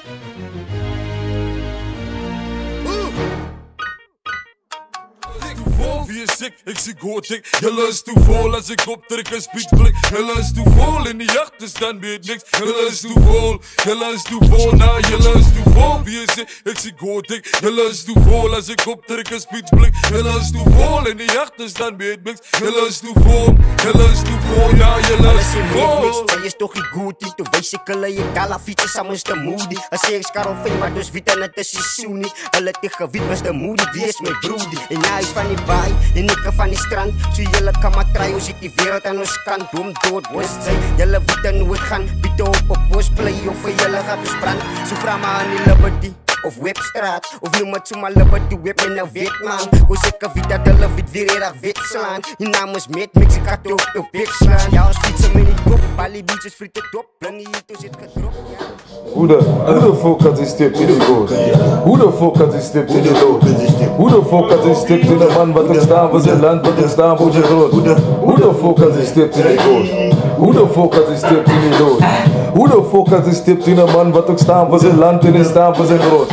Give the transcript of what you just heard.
Wie is ik zie gotik. Jelle is te vol als ik optrek en speedblik. Jelle is te vol in die jacht, dus dan weet niks. Jelle is te vol, jelle is te vol, nou jelle is te vol. Wie is ik zie gotik. Jelle is te vol als ik optrek en speedblik. Jelle is te vol in die jacht, dus dan weet niks. Jelle is te vol, jelle is te vol, ja jelle is te vol. Hij is toch niet goed, toen wees ik alle je gala fietsen samen is de moody. Als ik Karel Veen, maar dus wit en het is seizoen niet. Hulle tegen wit was de moody, die is mijn broedie. En hij is van die baai, en ik van die strand. Zo jullie kan maar try, hoe zit die wereld aan ons kant. Dom dood, worst zijn. Jullie weten hoe het gaan. Bieden op een postplay of voor jullie gaat dus brand. Zo vraag maar aan die Liberty. Of Webstraat, of noem het zomaar Liberty Web met een wit man. Hoe zeker wie dat hulle wit weer hier wit slaan. Je naam is met mix, ik had ook op pik slaan. Ja, als fietsen me niet kop, Bali Beach is friet het op. Blingie hier, toen zit gedropt, ja. Hoe de fuck had hij stipt in die dood? Hoe de fuck had hij stipt in die dood? Hoe de fuck had hij stipt in de man wat er staan voor zijn land, wat er staan voor zijn groot? Hoe de fuck had hij stipt in die dood? Hoe de fuck had hij stipt in die dood? Hoe de fuck had hij stipt in een man wat ook staan voor zijn land en staan voor zijn groot?